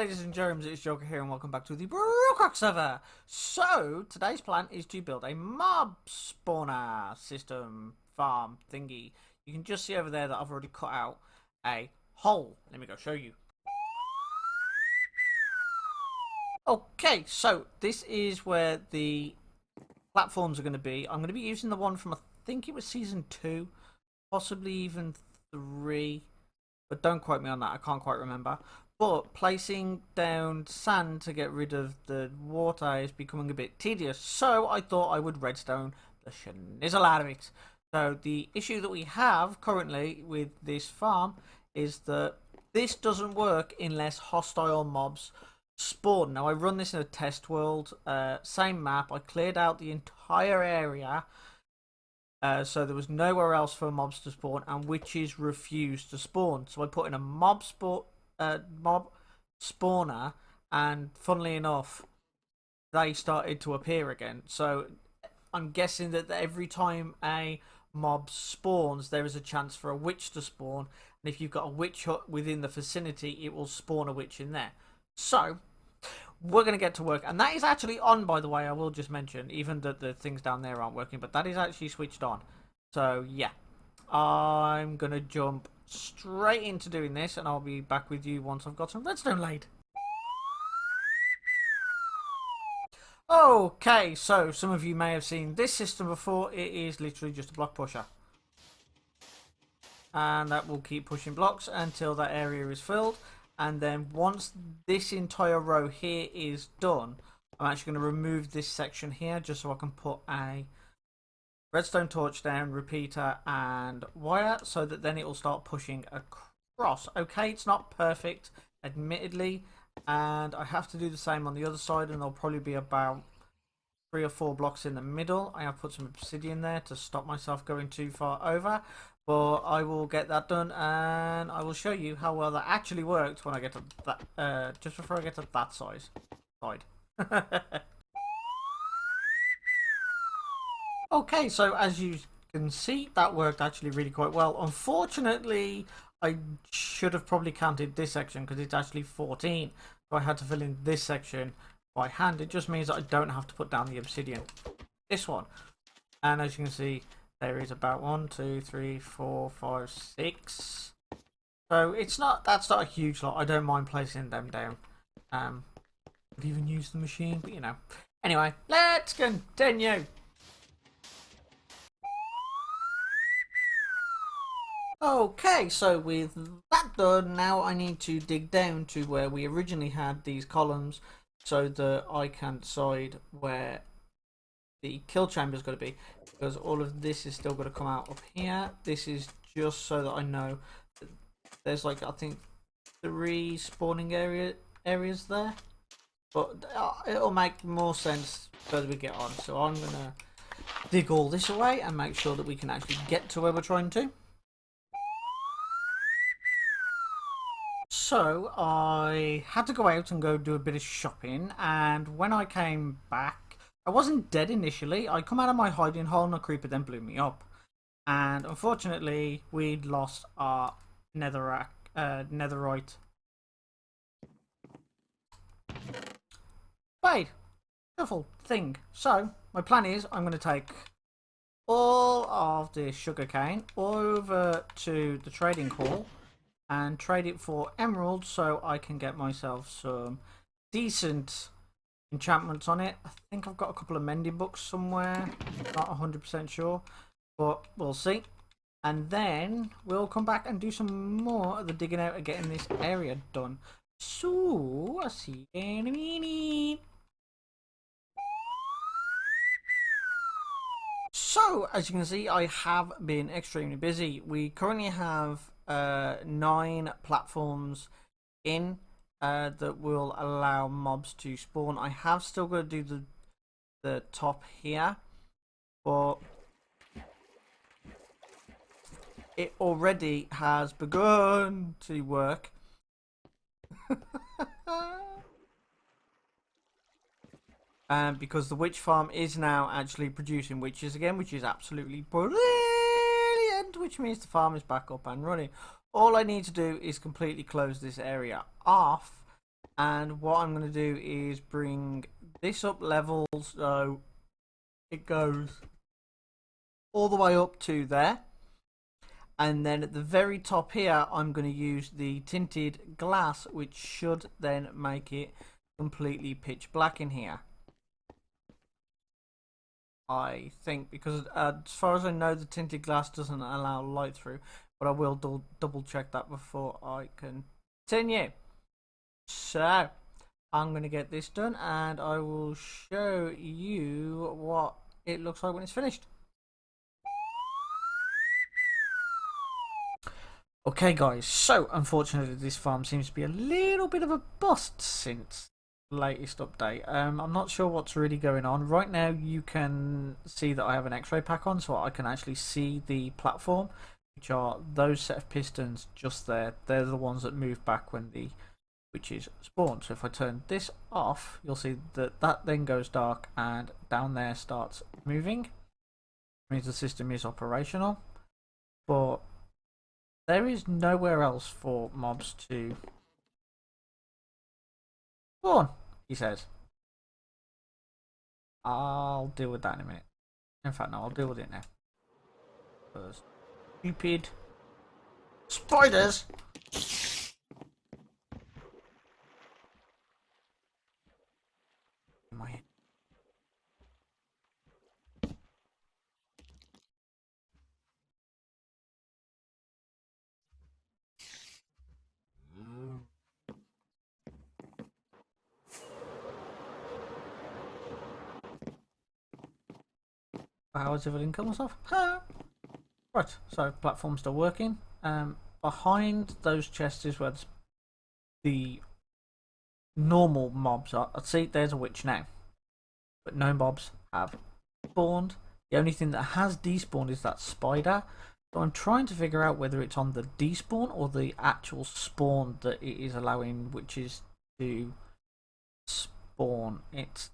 ladies and germs, it's Joker here and welcome back to the Brokerock server. So, today's plan is to build a mob spawner system farm thingy. You can just see over there that I've already cut out a hole. Let me go show you. Okay, so this is where the platforms are going to be. I'm going to be using the one from, I think it was Season 2, possibly even 3. But don't quote me on that, I can't quite remember. But placing down sand to get rid of the water is becoming a bit tedious. So I thought I would redstone the schnizzle out of it. So the issue that we have currently with this farm is that this doesn't work unless hostile mobs spawn. Now I run this in a test world, same map. I cleared out the entire area. So there was nowhere else for mobs to spawn, and witches refused to spawn. So I put in a mob spawner, and funnily enough, they started to appear again. So I'm guessing that every time a mob spawns, there is a chance for a witch to spawn, and if you've got a witch hut within the vicinity, it will spawn a witch in there. So we're going to get to work, and that is actually on, by the way. I will just mention, even that the things down there aren't working, but that is actually switched on. So yeah, I'm going to jump straight into doing this, and I'll be back with you once I've got some redstone laid. Okay, so some of you may have seen this system before. It is literally just a block pusher, and that will keep pushing blocks until that area is filled. And then once this entire row here is done, I'm actually going to remove this section here just so I can put a redstone torch down, repeater and wire, so that then it will start pushing across. Okay, it's not perfect, admittedly, and I have to do the same on the other side, and there'll probably be about 3 or 4 blocks in the middle. I have put some obsidian there to stop myself going too far over. But I will get that done, and I will show you how well that actually worked when I get to that. Just before I get to that side. Okay, so as you can see, that worked actually really quite well. Unfortunately, I should have probably counted this section because it's actually 14. So I had to fill in this section by hand. It just means that I don't have to put down the obsidian. This one, and as you can see, there is about 1, 2, 3, 4, 5, 6. So it's not, that's not a huge lot. I don't mind placing them down. I've even used the machine, but you know. Anyway, let's continue. Okay, so with that done, now I need to dig down to where we originally had these columns so that I can decide where the kill chamber is going to be, because all of this is still going to come out up here. This is just so that I know that there's like, I think 3 spawning areas there, but it'll make more sense further we get on. So I'm going to dig all this away and make sure that we can actually get to where we're trying to. So I had to go out and go do a bit of shopping, and when I came back, I wasn't dead initially. I come out of my hiding hole and a creeper then blew me up. And unfortunately, we'd lost our netherite blade. Beautiful thing. So, my plan is I'm going to take all of this sugarcane over to the trading hall and trade it for emeralds so I can get myself some decent enchantments on it. I think I've got a couple of mending books somewhere, not 100% sure, but we'll see. And then we'll come back and do some more of the digging out and getting this area done. So I'll see you in a minute. So as you can see, I have been extremely busy. We currently have 9 platforms in that will allow mobs to spawn. I have still got to do the top here, but it already has begun to work. And because the witch farm is now actually producing witches again, which is absolutely brilliant, which means the farm is back up and running. All I need to do is completely close this area off, And what I'm going to do is bring this up levels so it goes all the way up to there. And then at the very top here, I'm going to use the tinted glass, which should then make it completely pitch black in here. I think, because as far as I know, the tinted glass doesn't allow light through, but I will double check that before I continue. So I'm going to get this done and I will show you what it looks like when it's finished. Okay guys, so unfortunately this farm seems to be a little bit of a bust since the latest update. I'm not sure what's really going on. Right now you can see that I have an x-ray pack on, so I can actually see the platform, which are those set of pistons just there. They're the ones that move back when the witches spawn. So if I turn this off, you'll see that that then goes dark and down there starts moving. It means the system is operational, but there is nowhere else for mobs to spawn, he says. I'll deal with that in a minute. In fact, no, I'll deal with it now. Because stupid spiders. In my head. How is everything kill myself? Right, so platform's still working. Behind those chests is where the normal mobs are. See, there's a witch now, but no mobs have spawned. The only thing that has despawned is that spider. So I'm trying to figure out whether it's on the despawn or the actual spawn that it is allowing witches to spawn. It's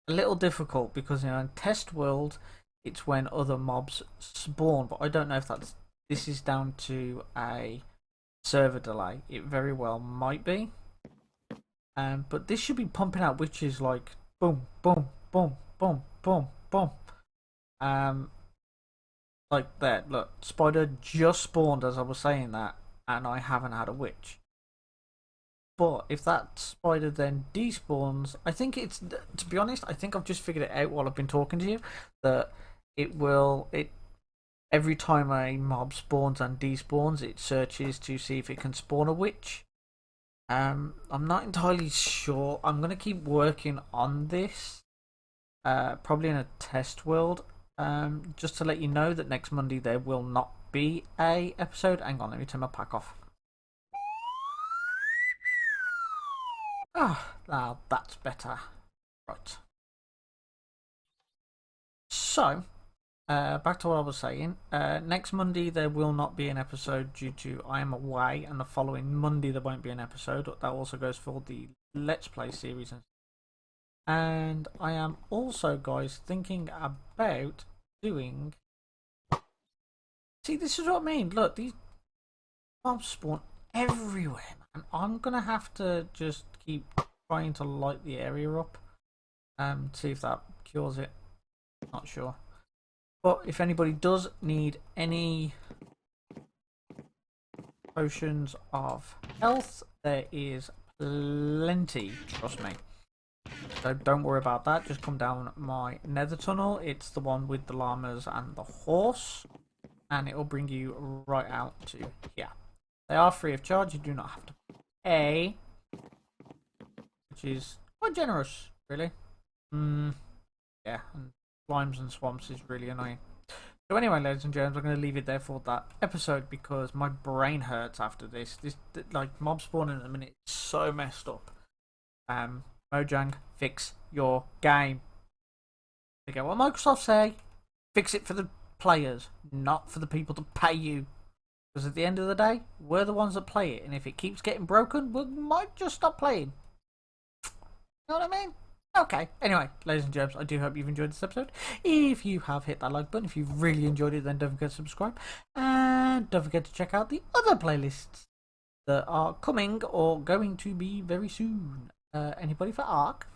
a little difficult because in test world it's when other mobs spawn, but I don't know if this is down to a server delay. It very well might be. But this should be pumping out witches like boom, boom, boom, boom, boom, boom. Like that. Look, spider just spawned as I was saying that, and I haven't had a witch. But if that spider then despawns, I think it's, to be honest, I think I've just figured it out while I've been talking to you, that every time a mob spawns and despawns, it searches to see if it can spawn a witch. I'm not entirely sure. I'm going to keep working on this, probably in a test world, just to let you know that next Monday there will not be a episode. Hang on, let me turn my pack off. Ah, now that's better. Right. So, back to what I was saying. Next Monday there will not be an episode due to I am away, and the following Monday there won't be an episode. That also goes for the Let's Play series. And I am also, guys, thinking about doing... See, this is what I mean. Look, these mobs spawn everywhere, man. I'm going to have to just keep trying to light the area up. See if that cures it. Not sure. But if anybody does need any potions of health, there is plenty, trust me. So don't worry about that. Just come down my nether tunnel. It's the one with the llamas and the horse. And it will bring you right out to here. They are free of charge. You do not have to pay. Which is quite generous, really. Yeah, and slimes and swamps is really annoying. So anyway, ladies and gentlemen, I'm going to leave it there for that episode because my brain hurts after this. This, like, mob spawning at the minute is so messed up. Mojang, fix your game. Forget what Microsoft say. Fix it for the players, not for the people to pay you. Because at the end of the day, we're the ones that play it, and if it keeps getting broken, we might just stop playing. You know what I mean? Okay, anyway, ladies and gents, I do hope you've enjoyed this episode. If you have, hit that like button. If you've really enjoyed it, then don't forget to subscribe. And don't forget to check out the other playlists that are coming or going to be very soon. Anybody for Ark?